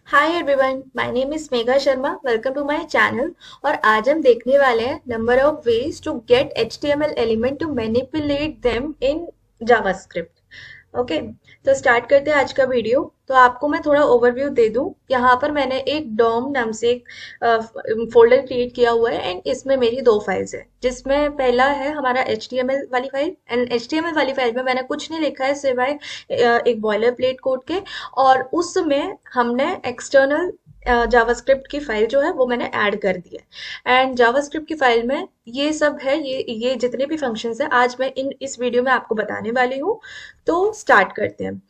Hi everyone, my name is Megha Sharma. Welcome to my channel. और आज हम देखने वाले हैं number of ways to get HTML element to manipulate them in JavaScript. Okay, तो start करते हैं आज का वीडियो। तो आपको मैं थोड़ा ओवरव्यू दे दूं। यहाँ पर मैंने एक डॉम नाम से एक फोल्डर क्रिएट किया हुआ है एंड इसमें मेरी दो फाइल्स है, जिसमें पहला है हमारा एचटीएमएल वाली फाइल। एंड एचटीएमएल वाली फाइल में मैंने कुछ नहीं लिखा है सिवाय एक बॉयलर प्लेट कोड के। और उसमें हमने एक्सटर्नल जावास्क्रिप्ट की फाइल जो है वो मैंने ऐड कर दी है। एंड जावास्क्रिप्ट की फाइल में ये सब है, ये जितने भी फंक्शंस हैं आज मैं इस वीडियो में आपको बताने वाली हूँ। तो स्टार्ट करते हैं।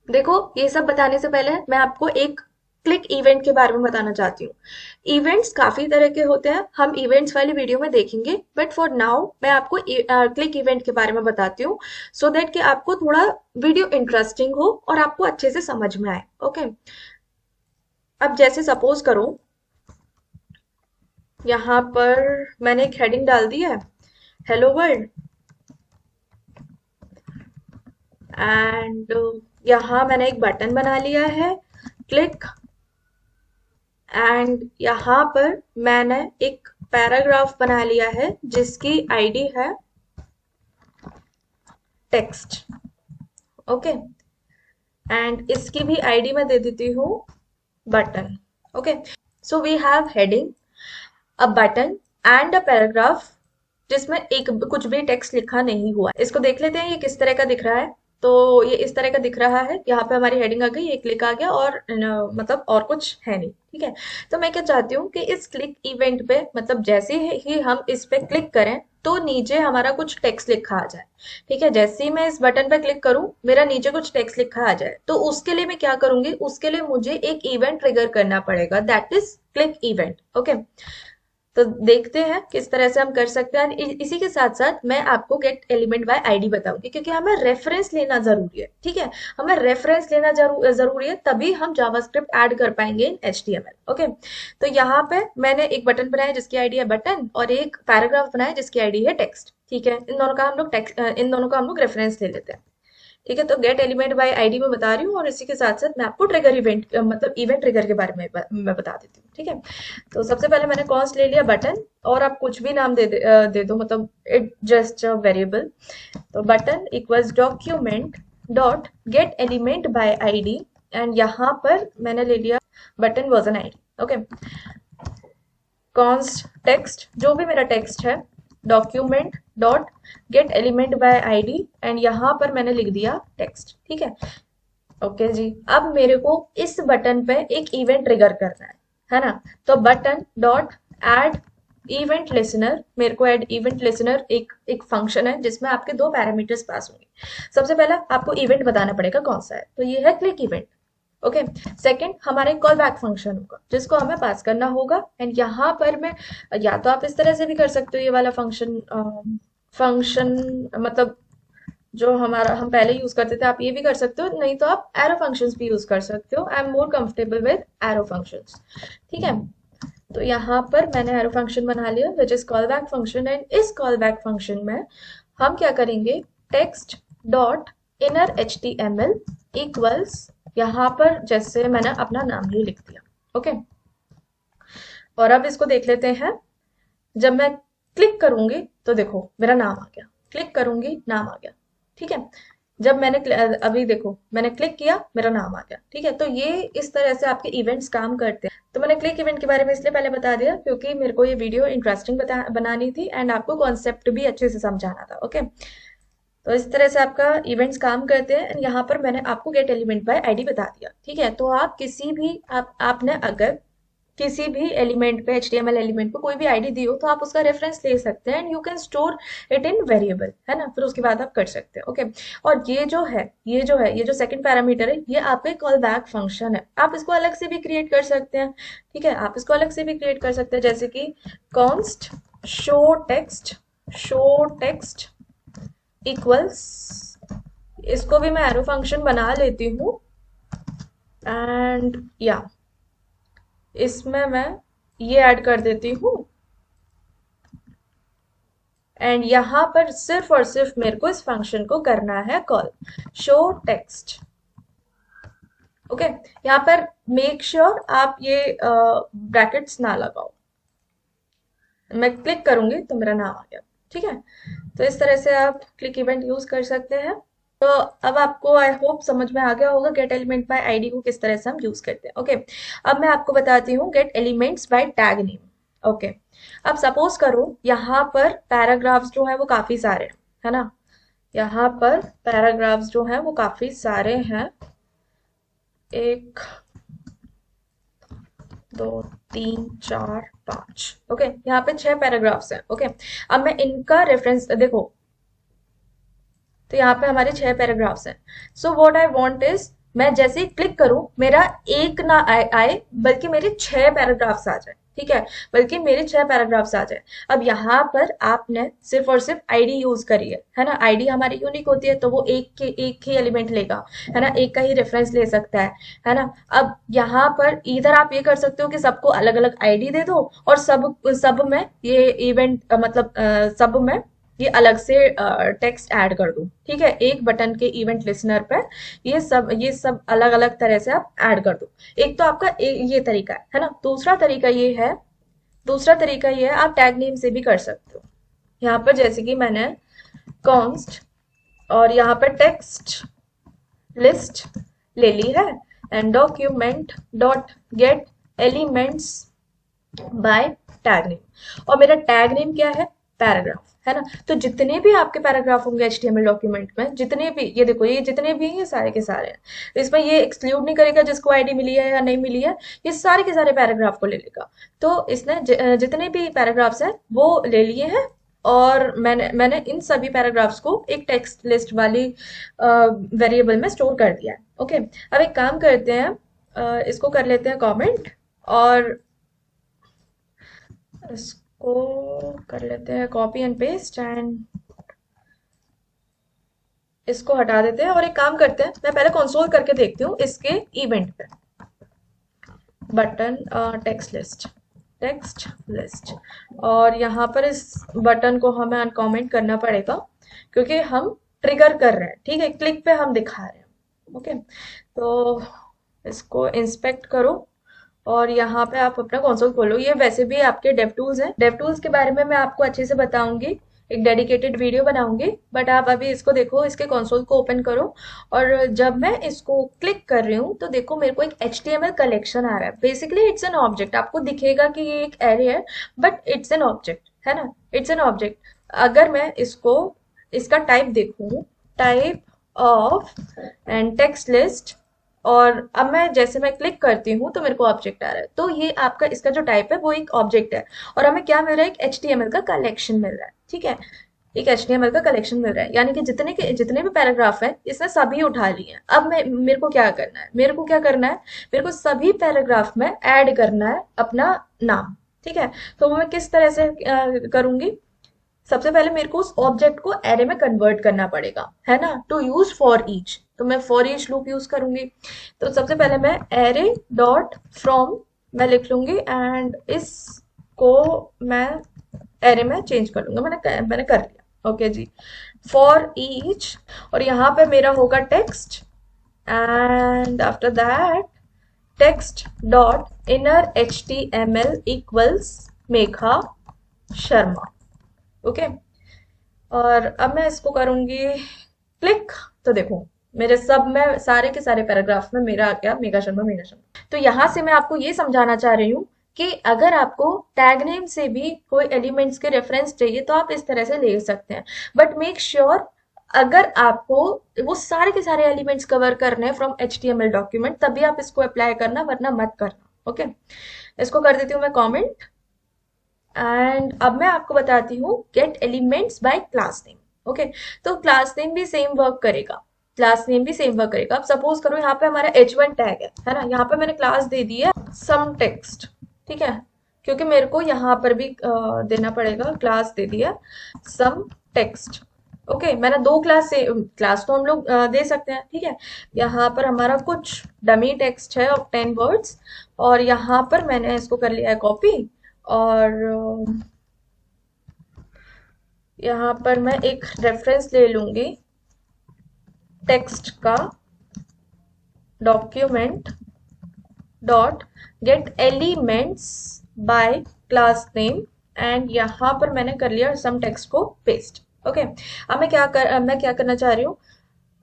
देखो, ये सब बताने से पहले मैं आपको एक क्लिक इवेंट के बारे में बताना चाहती हूँ। इवेंट्स काफी तरह के होते हैं, हम इवेंट्स वाली वीडियो में देखेंगे, बट फॉर नाउ मैं आपको क्लिक इवेंट के बारे में बताती हूँ, सो दैट कि आपको थोड़ा वीडियो इंटरेस्टिंग हो और आपको अच्छे से समझ में आए। ओके, अब जैसे सपोज करो, यहाँ पर मैंने एक हेडिंग डाल दी है, हेलो वर्ल्ड। एंड यहाँ मैंने एक बटन बना लिया है, क्लिक। एंड यहाँ पर मैंने एक पैराग्राफ बना लिया है जिसकी आईडी है टेक्स्ट। ओके, एंड इसकी भी आईडी मैं दे देती हूँ button. Okay, so we have heading, a button and a paragraph जिसमें एक कुछ भी टेक्स्ट लिखा नहीं हुआ है। इसको देख लेते हैं ये किस तरह का दिख रहा है। तो ये इस तरह का दिख रहा है, यहाँ पे हमारी हेडिंग आ गई, ये क्लिक आ गया और मतलब और कुछ है नहीं। ठीक है, तो मैं क्या चाहती हूँ कि इस क्लिक इवेंट पे मतलब जैसे ही हम इस पे क्लिक करें तो नीचे हमारा कुछ टेक्स्ट लिखा आ जाए। ठीक है, जैसे ही मैं इस बटन पे क्लिक करूं मेरा नीचे कुछ टेक्स्ट लिखा आ जाए, तो उसके लिए मैं क्या करूंगी, उसके लिए मुझे एक इवेंट ट्रिगर करना पड़ेगा, that is click event. Okay, तो देखते हैं किस तरह से हम कर सकते हैं। इसी के साथ साथ मैं आपको गेट एलिमेंट बाय आईडी बताऊंगी, क्योंकि हमें रेफरेंस लेना जरूरी है। ठीक है, हमें रेफरेंस लेना जरूरी है, तभी हम जावास्क्रिप्ट ऐड कर पाएंगे इन एचटीएमएल। ओके, तो यहाँ पे मैंने एक बटन बनाया जिसकी आईडी है बटन, और एक पैराग्राफ बनाया जिसकी आईडी है टेक्स्ट। ठीक है, इन दोनों का हम लोग रेफरेंस ले लेते हैं। ठीक है, तो गेट एलिमेंट बाय आईडी में बता रही हूँ, और इसी के साथ साथ मैं आपको ट्रिगर इवेंट मतलब इवेंट ट्रिगर के बारे में मैं बता देती हूँ। ठीक है, तो सबसे पहले मैंने कॉन्स्ट ले लिया बटन, और आप कुछ भी नाम दे दो, मतलब इट जस्ट अ वेरिएबल। तो button equals document dot gate element by ID, and यहाँ पर मैंने ले लिया button version ID. Okay, const text, जो भी मेरा टेक्स्ट है, document dot gate element by ID, and यहाँ पर मैंने लिख दिया टेक्स्ट। ठीक है, ओके जी। अब मेरे को इस बटन पे एक इवेंट ट्रिगर करना है ना। तो button dot add event listener, मेरे को ऐड इवेंट लिसनर एक एक फंक्शन है जिसमें आपके दो पैरामीटर्स पास होंगे। सबसे पहला आपको इवेंट बताना पड़ेगा कौन सा है, तो ये है क्लिक इवेंट। ओके, सेकंड हमारा एक कॉल बैक फंक्शन होगा जिसको हमें पास करना होगा। एंड यहाँ पर मैं, या तो आप इस तरह से भी कर सकते हो, ये वाला फंक्शन फंक्शन मतलब जो हमारा हम पहले यूज करते थे, आप ये भी कर सकते हो, नहीं तो आप एरो फंक्शंस भी यूज कर सकते हो। I am more comfortable with arrow functions. ठीक है, तो यहाँ पर मैंने एरो फंक्शन बना लिया which is callback function. And इस कॉल बैक फंक्शन में हम क्या करेंगे, text dot inner H T M L equals, यहाँ पर जैसे मैंने अपना नाम ही लिख दिया। ओके, और अब इसको देख लेते हैं। जब मैं क्लिक करूंगी तो देखो मेरा नाम आ गया, क्लिक करूंगी नाम आ गया। ठीक है, जब मैंने अभी देखो मैंने क्लिक किया मेरा नाम आ गया। ठीक है, तो ये इस तरह से आपके इवेंट्स काम करते हैं। तो मैंने क्लिक इवेंट के बारे में इसलिए पहले बता दिया क्योंकि मेरे को ये वीडियो इंटरेस्टिंग बनानी थी एंड आपको कॉन्सेप्ट भी अच्छे से समझाना था। ओके, तो इस तरह से आपका इवेंट्स काम करते हैं। यहाँ पर मैंने आपको गेट एलिमेंट बाय आईडी बता दिया। ठीक है, तो आप किसी भी आपने अगर किसी भी एलिमेंट पे एचटीएमएल एलिमेंट पे कोई भी आईडी दी हो तो आप उसका रेफरेंस ले सकते हैं and you can store it in variable, है ना। फिर उसके बाद आप कर सकते हैं। ओके, और ये जो सेकंड पैरामीटर है, ये आपका कॉल बैक फंक्शन है। आप इसको अलग से भी क्रिएट कर सकते हैं। ठीक है, आप इसको अलग से भी क्रिएट कर सकते हैं, जैसे कि कॉन्स्ट शो टेक्स्ट इक्वल्स, इसको भी मैं एरो फंक्शन बना लेती हूँ। एंड या इसमें मैं ये ऐड कर देती हूँ। एंड यहाँ पर सिर्फ और सिर्फ मेरे को इस फंक्शन को करना है कॉल, शो टेक्स्ट। ओके, यहाँ पर मेक श्योर आप ये ब्रैकेट्स ना लगाओ। मैं क्लिक करूंगी तो मेरा नाम आ गया। ठीक है, तो इस तरह से आप क्लिक इवेंट यूज कर सकते हैं। तो अब आपको आई होप समझ में आ गया होगा गेट एलिमेंट बाय आईडी को किस तरह से हम यूज करते हैं। ओके, अब मैं आपको बताती हूँ gate elements bye tag name. Okay, अब सपोज करो यहाँ पर पैराग्राफ्स जो है वो काफी सारे हैं, है ना। यहाँ पर पैराग्राफ्स जो हैं वो काफी सारे हैं, एक, दो, तीन, चार, पांच। ओके, यहाँ पे 6 पैराग्राफ्स हैं। ओके, अब मैं इनका रेफरेंस देखो, तो यहाँ पे हमारे 6 पैराग्राफ्स हैं। So what I want is, मैं जैसे ही क्लिक करूं मेरा एक ना आए बल्कि मेरे 6 पैराग्राफ्स आ जाए। ठीक है, बल्कि मेरे 6 पैराग्राफ्स आ जाए। अब यहाँ पर आपने सिर्फ और सिर्फ आईडी यूज करी है ना। आईडी हमारी यूनिक होती है तो वो एक ही एलिमेंट लेगा, है ना, एक का ही रेफरेंस ले सकता है ना। अब यहाँ पर इधर आप ये कर सकते हो कि सबको अलग अलग आईडी दे दो और सब सब में ये इवेंट मतलब सब में ये अलग से टेक्स्ट ऐड कर दूं। ठीक है, एक बटन के इवेंट लिसनर पे ये सब अलग अलग तरह से आप ऐड कर दो। एक तो आपका ये तरीका है ना। दूसरा तरीका ये है आप टैग नेम से भी कर सकते हो। यहाँ पर जैसे कि मैंने कॉन्स्ट और यहाँ पर टेक्स्ट लिस्ट ले ली है and document dot gate elements bye tag name, और मेरा टैग नेम क्या है, पैराग्राफ, है ना। तो जितने भी आपके पैराग्राफ होंगे एचटीएमएल डॉक्यूमेंट में, जितने भी, ये देखो ये जितने भी हैं ये सारे के सारे हैं। तो इसमें ये एक्सक्लूड नहीं करेगा जिसको आईडी मिली है या नहीं मिली है, ये सारे के सारे पैराग्राफ को ले लेगा। तो इसने जितने भी पैराग्राफ्स हैं वो ले लिए हैं, और मैंने मैंने इन सभी पैराग्राफ्स को एक टेक्स्ट लिस्ट वाली वेरिएबल में स्टोर कर दिया है। ओके, अब एक काम करते हैं, इसको कर लेते हैं कमेंट, और इसको कर लेते हैं कॉपी एंड पेस्ट एंड इसको हटा देते हैं। और एक काम करते हैं, मैं पहले कंसोल करके देखती हूँ इसके इवेंट पे। बटन टेक्स्ट लिस्ट, और यहाँ पर इस बटन को हमें अनकमेंट करना पड़ेगा क्योंकि हम ट्रिगर कर रहे हैं। ठीक है, क्लिक पे हम दिखा रहे हैं। ओके, तो इसको इंस्पेक्ट करो और यहाँ पे आप अपना कंसोल खोलो। ये वैसे भी आपके डेव टूल्स हैं, डेव टूल्स के बारे में मैं आपको अच्छे से बताऊंगी, एक डेडिकेटेड वीडियो बनाऊंगी। बट आप अभी इसको देखो, इसके कंसोल को ओपन करो, और जब मैं इसको क्लिक कर रही हूँ तो देखो मेरे को एक HTML कलेक्शन आ रहा है। बेसिकली इट्स एन ऑब्जेक्ट, आपको दिखेगा कि ये एक एरे है बट इट्स एन ऑब्जेक्ट, है ना, इट्स एन ऑब्जेक्ट। अगर मैं इसको, इसका टाइप देखूँ, type of and text list, और अब मैं जैसे मैं क्लिक करती हूँ तो मेरे को ऑब्जेक्ट आ रहा है। तो ये आपका इसका जो टाइप है वो एक ऑब्जेक्ट है, और हमें क्या मिल रहा है, एक HTML का कलेक्शन मिल रहा है। ठीक है, एक HTML का कलेक्शन मिल रहा है, यानी कि जितने भी पैराग्राफ है इसने सभी उठा लिए हैं। अब मैं मेरे को क्या करना है, मेरे को सभी पैराग्राफ में ऐड करना है अपना नाम। ठीक है, तो वो मैं किस तरह से करूंगी, सबसे पहले मेरे को उस ऑब्जेक्ट को एरे में कन्वर्ट करना पड़ेगा, है ना, टू यूज फॉर ईच। तो मैं फॉर ईच लूप यूज करूंगी। तो सबसे पहले मैं एरे डॉट फ्रॉम मैं लिख लूंगी एंड इसको मैं एरे में चेंज कर लूंगा। मैंने कर लिया। ओके जी, फॉर ईच, और यहाँ पे मेरा होगा text, and after that text dot inner HTML equals Megha Sharma. Okay, और अब मैं इसको करूंगी क्लिक, तो देखो मेरे सब में सारे के सारे पैराग्राफ में मेरा आ गया मेगा शर्मा। तो यहां से मैं आपको ये समझाना चाह रही हूँ कि अगर आपको टैग नेम से भी कोई एलिमेंट्स के रेफरेंस चाहिए तो आप इस तरह से ले सकते हैं। बट मेक श्योर अगर आपको वो सारे के सारे एलिमेंट्स कवर करने हैं फ्रॉम HTML डॉक्यूमेंट, तभी आप इसको अप्लाई करना, वरना मत करना। ओके, इसको कर देती हूँ मैं कमेंट, एंड अब मैं आपको बताती हूँ gate elements bye class name. Okay, तो क्लास नेम भी सेम वर्क करेगा, अब सपोज करो यहाँ पे हमारा H1 टैग है ना, यहाँ पे मैंने क्लास दे दी है सम टेक्स्ट। ठीक है, क्योंकि मेरे को यहाँ पर भी देना पड़ेगा, क्लास दे दिया सम टेक्स्ट। ओके, मैंने 2 क्लास से क्लास तो हम लोग दे सकते हैं। ठीक है, यहाँ पर हमारा कुछ डमी टेक्स्ट है ऑफ 10 वर्ड्स, और यहाँ पर मैंने इसको कर लिया है कॉपी, और यहाँ पर मैं एक रेफरेंस ले लूंगी टेक्स्ट का, document dot gate elements bye class name, and यहाँ पर मैंने कर लिया सम टेक्स्ट को पेस्ट। ओके, अब मैं क्या करना चाह रही हूँ।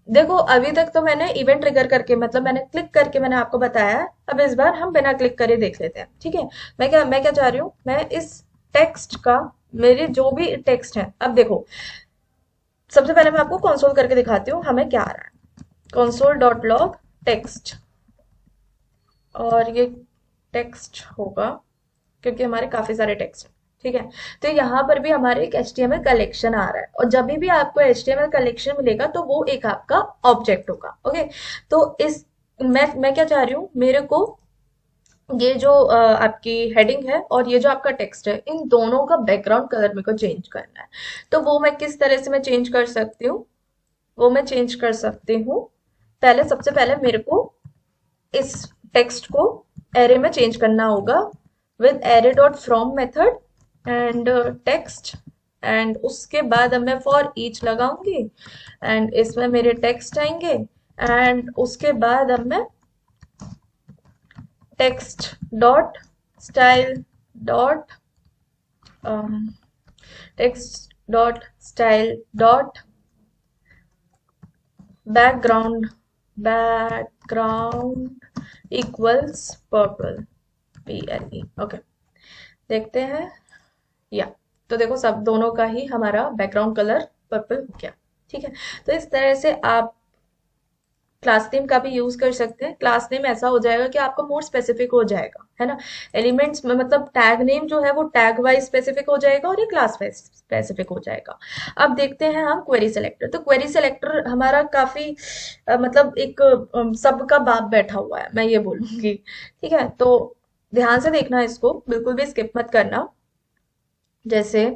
देखो अभी तक तो मैंने इवेंट ट्रिगर करके, मतलब मैंने क्लिक करके मैंने आपको बताया है। अब इस बार हम बिना क्लिक करे देख लेते हैं, ठीक है। मैं क्या चाह रही हूँ, मैं इस टेक्स्ट का, मेरे जो भी टेक्स्ट है, अब देखो सबसे पहले मैं आपको कंसोल करके दिखाती हूँ हमें क्या आ रहा है। कंसोल डॉट लॉग टेक्स्ट, और ये टेक्स्ट होगा क्योंकि हमारे काफी सारे टेक्स्ट हैं, ठीक है। तो यहाँ पर भी हमारे एक HTML कलेक्शन आ रहा है, और जब भी आपको HTML कलेक्शन मिलेगा तो वो एक आपका ऑब्जेक्ट होगा। ओके, तो इस मैं क्या चाह रही हूँ, मेरे को ये जो आपकी हेडिंग है और ये जो आपका टेक्स्ट है, इन दोनों का बैकग्राउंड कलर मेरे को चेंज करना है। तो वो मैं किस तरह से मैं चेंज कर सकती हूँ, वो मैं चेंज कर सकती हूँ। पहले सबसे पहले मेरे को इस टेक्स्ट को एरे में चेंज करना होगा with array dot from method and text, and उसके बाद अब मैं फॉर ईच लगाऊंगी, एंड इसमें मेरे टेक्स्ट आएंगे, एंड उसके बाद अब मैं text dot style dot text dot style dot background background equals purple, PLE। Okay, देखते हैं। या तो देखो सब दोनों का ही हमारा बैकग्राउंड कलर पर्पल हो गया, ठीक है। तो इस तरह से आप क्लास नेम का भी यूज कर सकते हैं। क्लास नेम ऐसा हो जाएगा कि आपका मोड स्पेसिफिक हो जाएगा, है ना। एलिमेंट्स में मतलब टैग नेम जो है वो टैग वाइज स्पेसिफिक हो जाएगा और ये क्लास वाइज स्पेसिफिक हो जाएगा। अब देखते हैं हम क्वेरी सेलेक्टर। तो क्वेरी सेलेक्टर हमारा काफी मतलब एक सबका बाप बैठा हुआ है, मैं ये बोलूंगी, ठीक है। तो ध्यान से देखना, इसको बिल्कुल भी स्किप मत करना। जैसे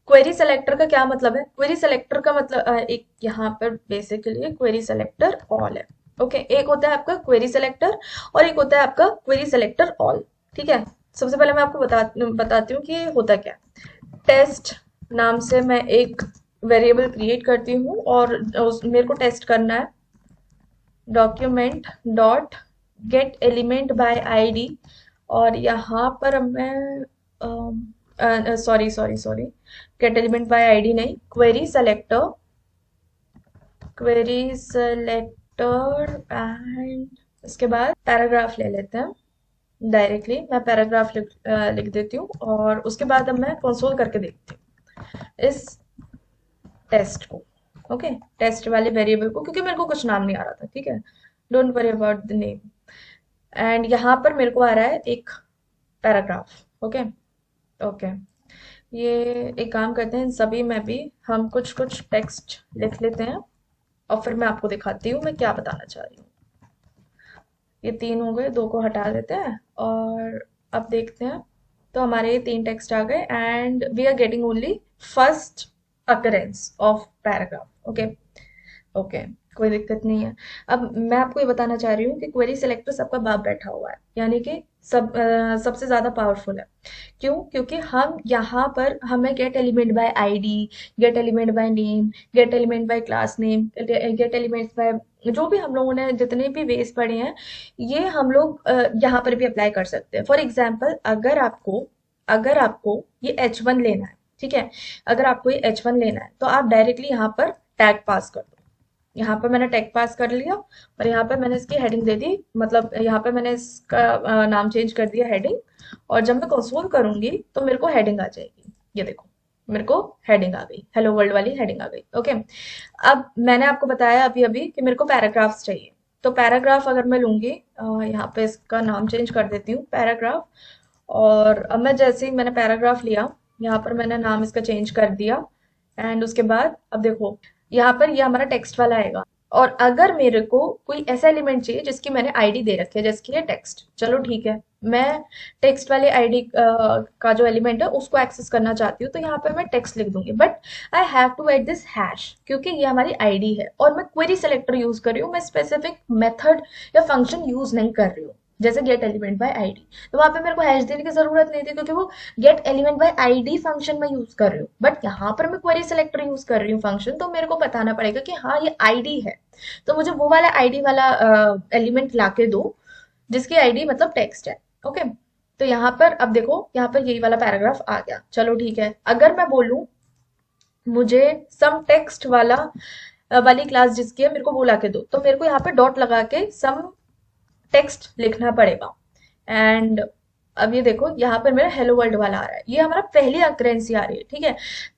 क्वेरी सेलेक्टर का क्या मतलब है, क्वेरी सेलेक्टर का मतलब एक यहाँ पर बेसिकली क्वेरी सेलेक्टर ऑल है। ओके, एक होता है आपका क्वेरी सेलेक्टर और एक होता है आपका क्वेरी सेलेक्टर ऑल, ठीक है। सबसे पहले मैं आपको बताती हूँ कि ये होता क्या है। टेस्ट नाम से मैं एक वेरिएबल क्रिएट करती हूँ और मेरे को टेस्ट करना है document dot gate element by ID, और यहाँ पर मैं sorry gate element by ID नहीं, क्वेरी सेलेक्टर एंड इसके बाद पैराग्राफ ले लेते हैं। डायरेक्टली मैं पैराग्राफ लिख देती हूँ, और उसके बाद अब मैं कंसोल करके देखती हूँ इस टेस्ट को। ओके, टेस्ट वाले वेरिएबल को, क्योंकि मेरे को कुछ नाम नहीं आ रहा था, ठीक है। Don't worry about the name. And यहाँ पर मेरे को आ रहा है एक पैराग्राफ। ओके, ओके, ये एक काम करते हैं, इन सभी में भी हम कुछ कुछ टेक्स्ट लिख लेते हैं, और फिर मैं आपको दिखाती हूँ मैं क्या बताना चाह रही हूँ। ये 3 हो गए, 2 को हटा देते हैं, और अब देखते हैं। तो हमारे ये 3 टेक्स्ट आ गए, and we are getting only first occurrence of paragraph. Okay, okay, कोई दिक्कत नहीं है। अब मैं आपको ये बताना चाह रही हूँ कि क्वेरी सेलेक्टर सबका बाप बैठा हुआ है, यानी कि सबसे ज्यादा पावरफुल है। क्यों? क्योंकि हम यहाँ पर हमें gate element by ID, gate element by name, gate element by class name, gate elements bye, जो भी हम लोगों ने जितने भी वेज पढ़े हैं, ये हम लोग यहाँ पर भी अप्लाई कर सकते हैं। फॉर एग्जाम्पल, अगर आपको ये H1 लेना है, ठीक है। अगर आपको ये H1 लेना है तो आप डायरेक्टली यहाँ पर टैग पास कर दो। यहाँ पर मैंने टैग पास कर लिया, और यहाँ पर मैंने इसकी हेडिंग दे दी, मतलब यहाँ पर मैंने इसका नाम चेंज कर दिया हेडिंग, और जब मैं कंसोल करूंगी तो मेरे को हेडिंग आ जाएगी। ये देखो, मेरे को हेडिंग आ गई, हेलो वर्ल्ड वाली हेडिंग आ गई। ओके, अब मैंने आपको बताया अभी अभी कि मेरे को पैराग्राफ्स चाहिए। तो पैराग्राफ अगर मैं लूंगी, यहाँ पे इसका नाम चेंज कर देती हूँ पैराग्राफ, और अब मैं जैसे ही मैंने पैराग्राफ लिया, यहाँ पर मैंने नाम इसका चेंज कर दिया, एंड उसके बाद अब देखो यहाँ पर ये हमारा टेक्स्ट वाला आएगा। और अगर मेरे को कोई ऐसा एलिमेंट चाहिए जिसकी मैंने आईडी दे रखी है, जैसे कि ये टेक्स्ट, चलो ठीक है, मैं टेक्स्ट वाले आईडी का जो एलिमेंट है उसको एक्सेस करना चाहती हूँ, तो यहाँ पर मैं टेक्स्ट लिख दूंगी, but I have to add this hash, क्योंकि ये हमारी आईडी है और मैं क्वेरी सेलेक्टर यूज कर रही हूँ, मैं स्पेसिफिक मेथड या फंक्शन यूज नहीं कर रही हूँ। जैसे गेट एलिमेंट बाय आईडी, तो वहां पे मेरे को हैश देने की जरूरत नहीं थी क्योंकि वो gate element by ID function में यूज कर रही हूँ। बट यहाँ पर मैं क्वेरी सिलेक्टर यूज कर रही हूँ फंक्शन, तो मेरे को बताना पड़ेगा कि हाँ ये आईडी है, तो मुझे वो वाला आईडी वाला एलिमेंट लाके दो जिसकी आईडी मतलब टेक्स्ट है। ओके, तो यहाँ पर अब देखो, यहाँ पर यही वाला पैराग्राफ आ गया। चलो ठीक है, अगर मैं बोलूं मुझे सम टेक्स्ट वाला वाली क्लास जिसकी है मेरे को वो ला के दो, तो मेरे को यहाँ पे डॉट लगा के सम टेक्स्ट लिखना पड़ेगा। एंड अब ये देखो यहाँ पर मेरा हेलो वर्ल्ड वाला आ रहा है, ये हमारा पहली अक्रेंसी आ रही है। ठीक है,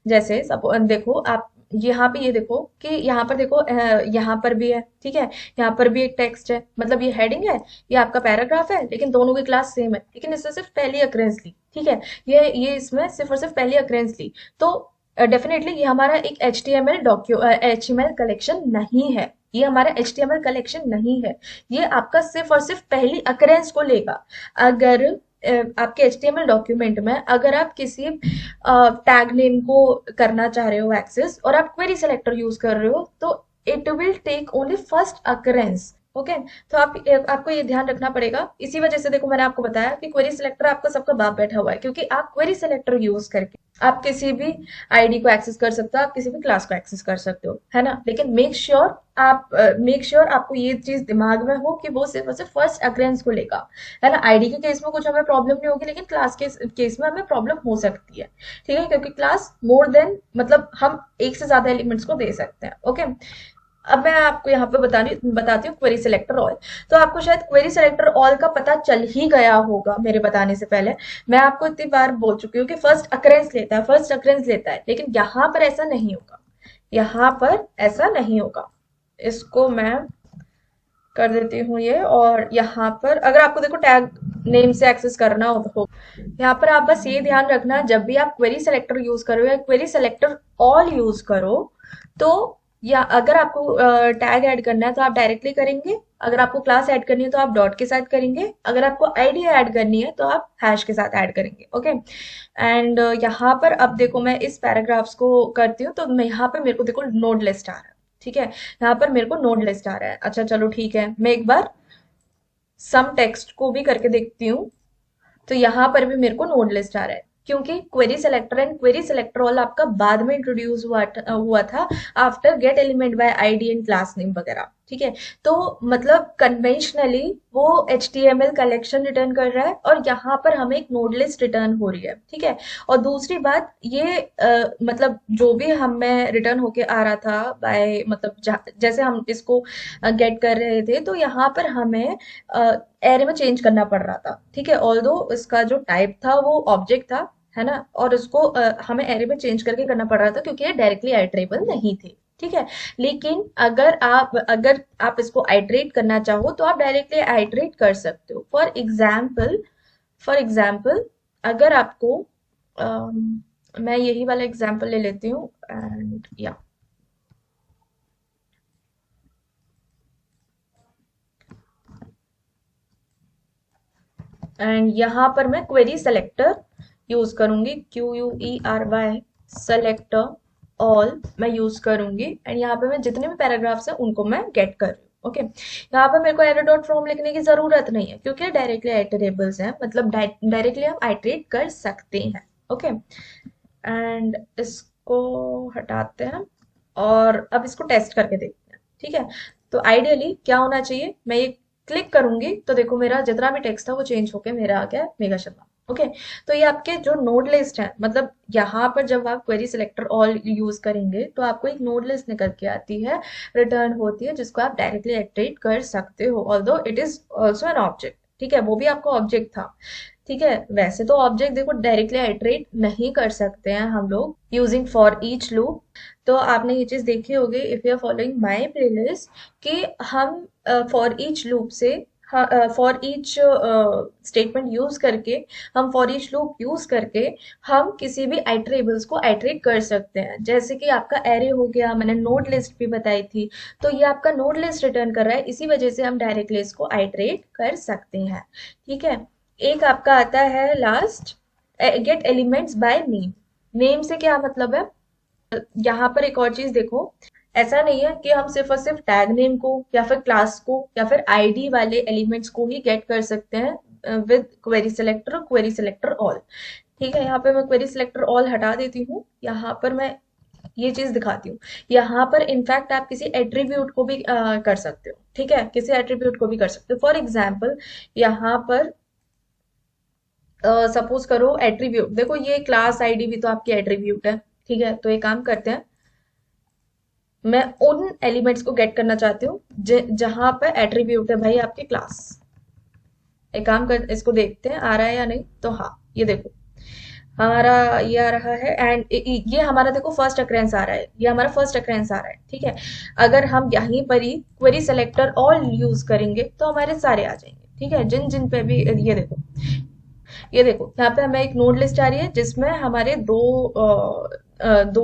जैसे सपोज देखो आप यहाँ पे, ये देखो कि यहाँ पर देखो यहाँ पर भी है, ठीक है, यहाँ पर भी एक टेक्स्ट है, मतलब ये हेडिंग है, ये आपका पैराग्राफ है, लेकिन दोनों की क्लास सेम है, लेकिन इससे सिर्फ पहली अक्रेंस ली। ठीक है, ये इसमें सिर्फ और सिर्फ पहली अक्रेंस ली, तो डेफिनेटली ये हमारा एक HTML कलेक्शन नहीं है, ये हमारा HTML कलेक्शन नहीं है, ये आपका सिर्फ और सिर्फ पहली अकरेंस को लेगा। अगर आपके HTML डॉक्यूमेंट में अगर आप किसी टैग नेम को करना चाह रहे हो एक्सेस और आप क्वेरी सेलेक्टर यूज कर रहे हो, तो it will take only first occurrence. Okay, तो आपको ये ध्यान रखना पड़ेगा। इसी वजह से देखो मैंने आपको बताया कि क्वेरी सिलेक्टर आपका सबका बाप बैठा हुआ है, क्योंकि आप क्वेरी सिलेक्टर यूज करके आप किसी भी आईडी को एक्सेस कर सकते हो, आप किसी भी क्लास को एक्सेस कर सकते हो, है ना। लेकिन मेक श्योर आपको ये चीज दिमाग में हो कि वो सिर्फ और सिर्फ फर्स्ट अक्रेंस को लेगा, है ना। आईडी के केस में कुछ हमें प्रॉब्लम नहीं होगी, लेकिन क्लास के केस में हमें प्रॉब्लम हो सकती है। ठीक है, क्योंकि क्लास मोर देन मतलब हम एक से ज्यादा एलिमेंट्स को दे सकते हैं। ओके, अब मैं आपको यहाँ पे बताती हूँ क्वेरी सेलेक्टर ऑल। तो आपको शायद क्वेरी सेलेक्टर ऑल का पता चल ही गया होगा मेरे बताने से पहले। मैं आपको इतनी बार बोल चुकी हूँ कि फर्स्ट अकरेंस लेता है, फर्स्ट अकरेंस लेता है, लेकिन यहाँ पर ऐसा नहीं होगा, यहाँ पर ऐसा नहीं होगा। इसको मैं कर देती हूँ ये, और यहाँ पर अगर आपको देखो टैग नेम से एक्सेस करना हो, यहाँ पर आप बस ये ध्यान रखना, जब भी आप क्वेरी सेलेक्टर यूज करो या क्वेरी सेलेक्टर ऑल यूज करो, तो या अगर आपको टैग ऐड करना है तो आप डायरेक्टली करेंगे, अगर आपको क्लास ऐड करनी है तो आप डॉट के साथ करेंगे, अगर आपको आईडी ऐड करनी है तो आप हैश के साथ ऐड करेंगे। ओके, एंड यहाँ पर अब देखो मैं इस पैराग्राफ्स को करती हूँ, तो मैं यहाँ पे मेरे को देखो नोड लिस्ट आ रहा है। ठीक है, यहाँ पर मेरे को नोड लिस्ट आ रहा है। अच्छा चलो ठीक है, मैं एक बार सम टेक्स्ट को भी करके देखती हूँ, तो यहाँ पर भी मेरे को नोड लिस्ट आ रहा है, क्योंकि query selector and query selector all आपका बाद में इंट्रोड्यूस हुआ था after gate element by ID and class name वगैरह। ठीक है, तो मतलब कन्वेंशनली वो HTML कलेक्शन रिटर्न कर रहा है, और यहाँ पर हमें एक नोड लिस्ट रिटर्न हो रही है। ठीक है, और दूसरी बात ये मतलब जो भी हमें रिटर्न होके आ रहा था बाय मतलब जैसे हम इसको गेट कर रहे थे, तो यहाँ पर हमें एरे में चेंज करना पड़ रहा था। ठीक है, ऑल्दो इसका जो टाइप था वो ऑब्जेक्ट था, है ना, और इसको हमें एरे में चेंज करके करना पड़ रहा था क्योंकि ये डायरेक्टली आइटरेबल नहीं थे। ठीक है, लेकिन अगर आप इसको आइटरेट करना चाहो तो आप डायरेक्टली आइटरेट कर सकते हो। फॉर एग्जाम्पल अगर आपको मैं यही वाला एग्जाम्पल ले लेती हूँ, एंड या एंड यहाँ पर मैं क्वेरी सेलेक्टर यूज करूंगी, QUERY सेलेक्टर ऑल मैं यूज करूंगी, एंड यहाँ पे मैं जितने भी पैराग्राफ्स हैं उनको मैं गेट कर रही हूँ। ओके, यहाँ पर मेरे को एरर डॉट फ्रॉम लिखने की जरूरत नहीं है क्योंकि डायरेक्टली आइटरेबल्स हैं, मतलब डायरेक्टली हम आइटरेट कर सकते हैं। ओके, एंड इसको हटाते हैं और अब इसको टेस्ट करके देखते हैं। ठीक है, तो आइडियली क्या होना चाहिए, मैं ये क्लिक करूंगी तो देखो मेरा जितना भी टेक्स्ट था वो चेंज होके मेरा आ गया मेगा शर्मा। ओके, तो ये आपके जो नोड लिस्ट है, मतलब यहाँ पर जब आप क्वेरी सिलेक्टर ऑल यूज करेंगे तो आपको एक नोड लिस्ट निकल के आती है, रिटर्न होती है, जिसको आप डायरेक्टली एक्ट्रेट कर सकते हो, although it is also an object. ठीक है, वो भी आपका ऑब्जेक्ट था। ठीक है, वैसे तो ऑब्जेक्ट देखो डायरेक्टली आइटरेट नहीं कर सकते हैं हम लोग यूजिंग फॉर ईच लूप। तो आपने ये चीज देखी होगी if you are following my playlist, कि हम फॉर ईच लूप से फॉर ईच स्टेटमेंट यूज करके, हम फॉर ईच लूप यूज करके हम किसी भी आइटरेबल्स को आइटरेट कर सकते हैं। जैसे कि आपका एरे हो गया, मैंने नोड लिस्ट भी बताई थी, तो ये आपका नोड लिस्ट रिटर्न कर रहा है, इसी वजह से हम डायरेक्टली इसको आइटरेट कर सकते हैं। ठीक है, एक आपका आता है last, gate elements by name. Name से क्या मतलब है, यहाँ पर एक और चीज देखो, ऐसा नहीं है कि हम सिर्फ और सिर्फ टैग नेम को या फिर क्लास को या फिर आईडी वाले एलिमेंट्स को ही गेट कर सकते हैं विद क्वेरी सिलेक्टर और क्वेरी सिलेक्टर ऑल। ठीक है, यहाँ पे मैं क्वेरी सिलेक्टर ऑल हटा देती हूँ, यहाँ पर मैं ये चीज दिखाती हूँ। यहाँ पर इनफैक्ट आप किसी एट्रीब्यूट को भी कर सकते हो। ठीक है, किसी एट्रीब्यूट को भी कर सकते हो। फॉर एग्जाम्पल यहाँ पर सपोज करो एट्रीब्यूट, देखो ये क्लास आईडी भी तो आपकी एट्रीब्यूट है। ठीक है, तो एक काम करते हैं, मैं उन एलिमेंट्स को गेट करना चाहती हूँ जहां पर एट्रीब्यूट है भाई आपकी क्लास। एक काम कर, इसको देखते हैं आ रहा है या नहीं। तो हाँ, ये देखो हमारा ये आ रहा है, एंड ये हमारा देखो फर्स्ट अक्रेंस आ रहा है, ये हमारा फर्स्ट अक्रेंस आ रहा है। ठीक है, अगर हम यहीं पर ही क्वेरी सेलेक्टर ऑल यूज करेंगे तो हमारे सारे आ जाएंगे। ठीक है, जिन जिन पे भी ये देखो, ये देखो यहाँ पे हमें एक नोड लिस्ट आ रही है जिसमें हमारे दो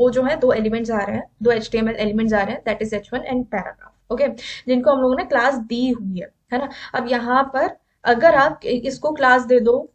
जो है, दो एलिमेंट्स आ रहे हैं, दो HTML एलिमेंट्स आ रहे हैं, that is H1 and paragraph. Okay, जिनको हम लोगों ने क्लास दी हुई है ना। अब यहाँ पर अगर आप इसको क्लास दे दो,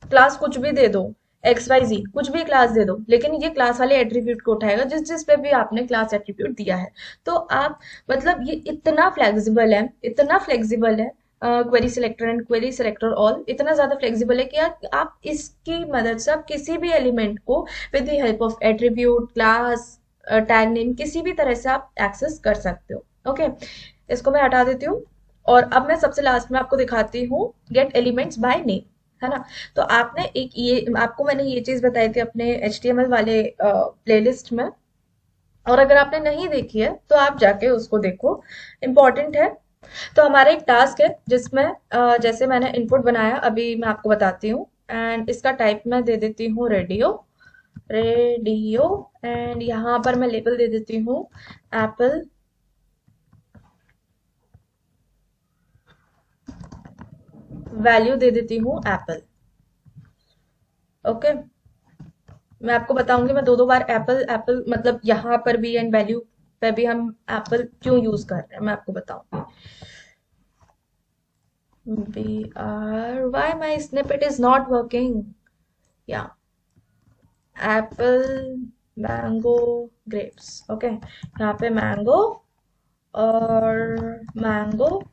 क्लास कुछ भी दे दो, XYZ कुछ भी क्लास दे दो, लेकिन ये क्लास वाले एट्रीब्यूट को उठाएगा जिस जिस पे भी आपने क्लास एट्रीब्यूट दिया है। तो आप मतलब ये इतना फ्लेक्सिबल है, इतना फ्लेक्सिबल है query selector and query selector all, इतना ज्यादा फ्लेक्सिबल है कि आप इसकी मदद से आप किसी भी एलिमेंट को with the help of attribute, class, tag name, किसी भी तरह से आप एक्सेस कर सकते हो। ओके, इसको मैं हटा देती हूँ और अब मैं सबसे लास्ट में आपको दिखाती हूँ गेट एलिमेंट्स बाय नेम, है ना। तो आपने एक ये, आपको मैंने ये चीज बताई थी अपने HTML वाले प्लेलिस्ट में, और अगर आपने नहीं देखी है तो आप जाके उसको देखो, इम्पोर्टेंट है। तो हमारा एक टास्क है जिसमें जैसे मैंने इनपुट बनाया अभी मैं आपको बताती हूँ, एंड इसका टाइप मैं दे देती हूँ रेडियो, रेडियो, एंड यहाँ पर मैं लेबल दे देती हूँ एप्पल, वैल्यू दे देती हूँ एप्पल। ओके, मैं आपको बताऊंगी, मैं दो दो बार एप्पल एप्पल मतलब यहाँ पर भी एंड वैल्यू पे भी हम एप्पल क्यों यूज कर रहे हैं मैं आपको बताऊंगी। why my snippet is not working? Yeah, Apple, mango, grapes. Okay, यहाँ पे मैंगो और mango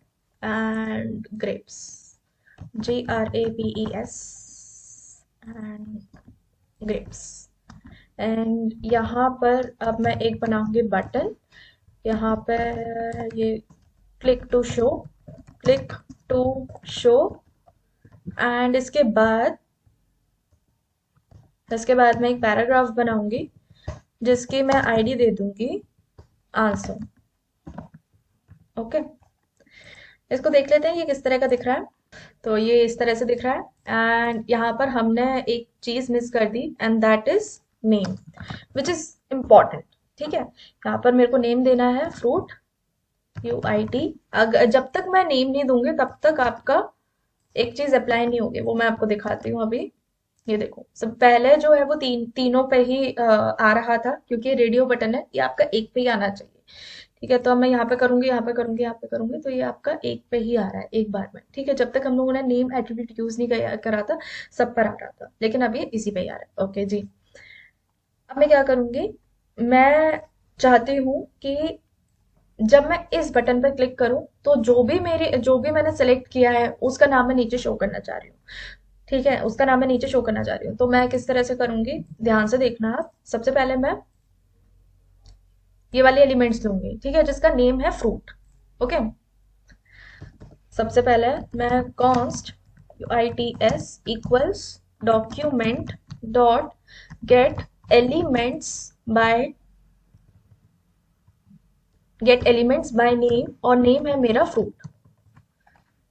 and grapes, GRAPES and grapes. And यहाँ पर अब मैं एक बनाऊंगी बटन, यहाँ पर ये click to show, click to show, and इसके बाद मैं एक पैराग्राफ बनाऊंगी जिसकी मैं आईडी दे दूंगी आंसर। ओके, इसको देख लेते हैं ये किस तरह का दिख रहा है। तो ये इस तरह से दिख रहा है, एंड यहाँ पर हमने एक चीज मिस कर दी and that is name, which is important. ठीक है, यहाँ पर मेरे को नेम देना है फ्रूट, UIT। अगर जब तक मैं नेम नहीं दूंगी तब तक आपका एक चीज अप्लाई नहीं होगी, वो मैं आपको दिखाती हूँ अभी। ये देखो, सब पहले जो है वो तीनों पे ही आ रहा था, क्योंकि रेडियो बटन है, ये आपका एक पे ही आना चाहिए। ठीक है, तो अब मैं यहाँ पे करूंगी, यहाँ पे करूंगी, यहाँ पे करूंगी, तो ये आपका एक पे ही आ रहा है एक बार में। ठीक है, जब तक हम लोगों ने नेम एट्रीब्यूट यूज नहीं करा था सब पर आ रहा था, लेकिन अब ये इसी पे ही आ रहा है। ओके जी, अब मैं क्या करूंगी, मैं चाहती हूँ कि जब मैं इस बटन पर क्लिक करूं तो जो भी मैंने सेलेक्ट किया है उसका नाम मैं नीचे शो करना चाह रही हूँ। ठीक है, उसका नाम मैं नीचे शो करना चाह रही हूँ, तो मैं किस तरह से करूंगी, ध्यान से देखना आप। सबसे पहले मैं ये वाले एलिमेंट्स लूंगी, ठीक है, जिसका नेम है फ्रूट। ओके, सबसे पहले मैं const UITS equals document dot gate elements by name, और नेम है मेरा फ्रूट।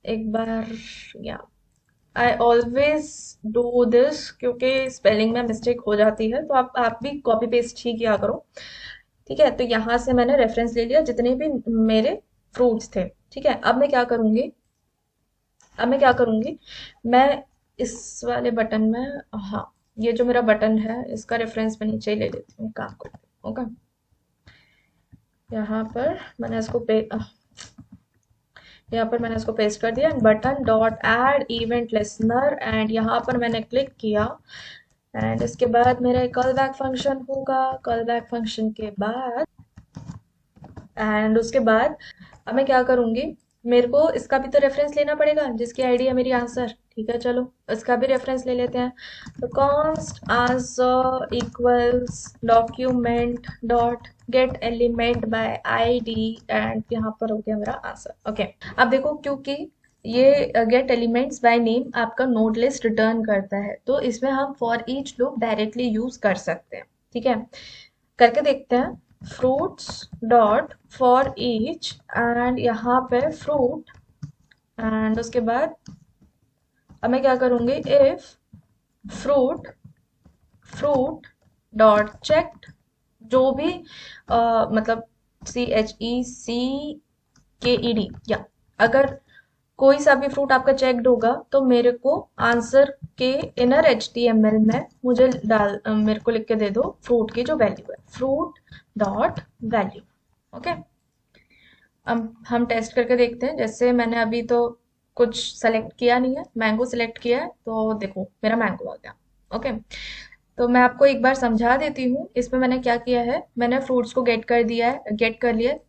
एक बार, या आई ऑलवेज डू दिस क्योंकि स्पेलिंग में मिस्टेक हो जाती है, तो आप भी कॉपी पेस्ट ही किया करो। ठीक है, तो यहाँ से मैंने रेफरेंस ले लिया जितने भी मेरे फ्रूट्स थे। ठीक है, अब मैं क्या करूंगी, मैं इस वाले बटन में, हाँ, ये जो मेरा बटन है इसका रेफरेंस मैं नीचे ही ले लेती हूँ, काम करती हूँ। ओके, यहाँ पर मैंने इसको यहाँ पर मैंने इसको पेस्ट कर दिया, button dot add event listener, and यहाँ पर मैंने क्लिक किया, एंड इसके बाद मेरा कॉल बैक फंक्शन होगा। कॉल बैक फंक्शन के बाद एंड उसके बाद अब मैं क्या करूंगी, मेरे को इसका भी तो रेफरेंस लेना पड़ेगा जिसकी आईडी है मेरी आंसर। ठीक है, चलो इसका भी रेफरेंस ले लेते हैं। तो const answer equals document dot gate element by ID and यहाँ पर हो गया मेरा आंसर। ओके, अब देखो क्योंकि ये गेट एलिमेंट्स बाय नेम आपका नोड लिस्ट रिटर्न करता है, तो इसमें हम for each loop directly use कर सकते हैं। ठीक है, करके देखते हैं। Fruits dot for each and यहाँ पे फ्रूट, एंड उसके बाद अब मैं क्या करूंगी, if fruit fruit dot checked, जो भी मतलब CHECKED, या अगर कोई सा भी फ्रूट आपका चेक्ड होगा तो मेरे को आंसर के इनर HTML में मुझे मेरे को लिख के दे दो फ्रूट की जो वैल्यू है, फ्रूट डॉट वैल्यू। ओके, अब हम टेस्ट करके देखते हैं। जैसे मैंने अभी तो कुछ सेलेक्ट किया नहीं है, मैंगो सेलेक्ट किया है, तो देखो मेरा मैंगो आ गया। ओके, तो मैं आपको एक बार समझा देती हूँ इसमें मैंने क्या किया है। मैंने फ्रूट्स को गेट कर लिया है,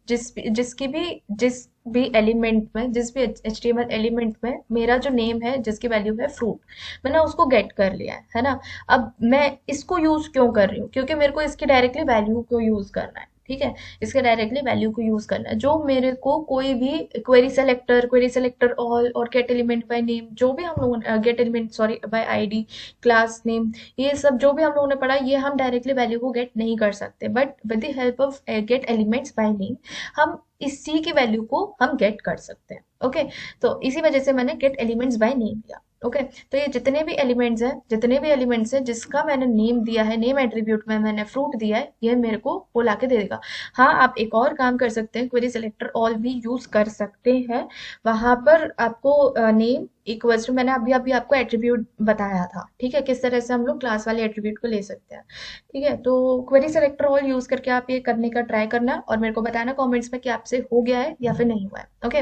जिस भी एलिमेंट में, जिस भी HTML एलिमेंट में मेरा जो नेम है जिसकी वैल्यू है फ्रूट, मैंने उसको गेट कर लिया है ना। अब मैं इसको यूज क्यों कर रही हूँ, क्योंकि मेरे को इसकी डायरेक्टली वैल्यू को यूज करना है। ठीक है, इसके डायरेक्टली वैल्यू को यूज करना है। जो मेरे को कोई भी क्वेरी सेलेक्टर ऑल और गेट एलिमेंट बाय नेम, जो भी हम लोगों gate element sorry bye ID, class name, ये सब जो भी हम लोगों ने पढ़ा, ये हम डायरेक्टली वैल्यू को गेट नहीं कर सकते, but with the help of gate elements by name हम इसी की वैल्यू को हम गेट कर सकते हैं। ओके, तो इसी वजह से मैंने गेट एलिमेंट्स बाय नेम दिया। ओके, तो ये जितने भी एलिमेंट्स हैं जिसका मैंने नेम दिया है, नेम एट्रीब्यूट में मैंने फ्रूट दिया है, ये मेरे को वो लाके दे देगा। हाँ, आप एक और काम कर सकते हैं, क्वेरी सेलेक्टर ऑल भी यूज कर सकते हैं। वहां पर आपको नेम इक्वल्स टू, मैंने अभी अभी आपको एट्रीब्यूट बताया था। ठीक है, किस तरह से हम लोग क्लास वाले एट्रीब्यूट को ले सकते हैं। ठीक है, तो क्वेरी सेलेक्टर ऑल यूज करके आप ये करने का ट्राई करना और मेरे को बताना कमेंट्स में कि आपसे हो गया है या फिर नहीं हुआ है। ओके,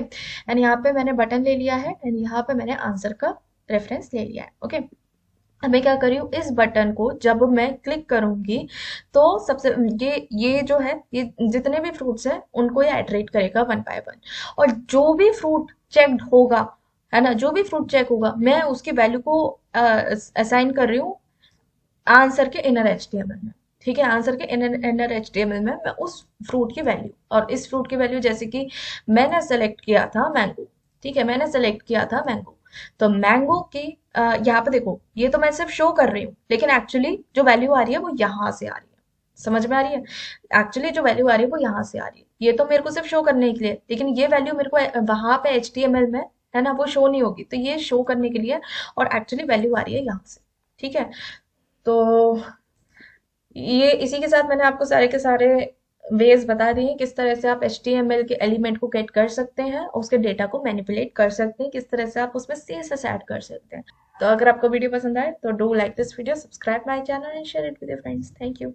एंड यहाँ पे मैंने बटन ले लिया है एंड यहाँ पे मैंने आंसर का रेफरेंस ले लिया है। ओके, अब मैं क्या कर रही हूँ, इस बटन को जब मैं क्लिक करूंगी तो सबसे ये जो है, ये जितने भी फ्रूट्स हैं उनको ये आइटरेट करेगा वन बाय वन, और जो भी फ्रूट चेक्ड होगा, है ना, जो भी फ्रूट चेक होगा मैं उसकी वैल्यू को असाइन कर रही हूँ आंसर के इनर HTML में। ठीक है, आंसर के इनर HTML में मैं उस फ्रूट की वैल्यू, और इस फ्रूट की वैल्यू जैसे कि मैंने सेलेक्ट किया था मैंगो। ठीक है, मैंने सेलेक्ट किया था मैंगो, तो मैंगो की यहाँ पे देखो, ये तो मैं सिर्फ शो कर रही हूँ, लेकिन एक्चुअली जो वैल्यू आ रही है वो यहाँ से आ रही है। समझ में आ रही है? एक्चुअली जो वैल्यू आ रही है वो यहाँ से आ रही है। ये तो मेरे को सिर्फ शो करने के लिए, लेकिन ये वैल्यू मेरे को वहां पे HTML में, है ना, वो शो नहीं होगी, तो ये शो करने के लिए, और एक्चुअली वैल्यू आ रही है यहाँ से। ठीक है, तो ये इसी के साथ मैंने आपको सारे के सारे वेज बता दिए हैं किस तरह से आप HTML के एलिमेंट को गेट कर सकते हैं, उसके डेटा को मैनिपुलेट कर सकते हैं, किस तरह से आप उसमें CSS ऐड कर सकते हैं। तो अगर आपको वीडियो पसंद आए तो do like this video, subscribe my channel and share it with your friends. Thank you.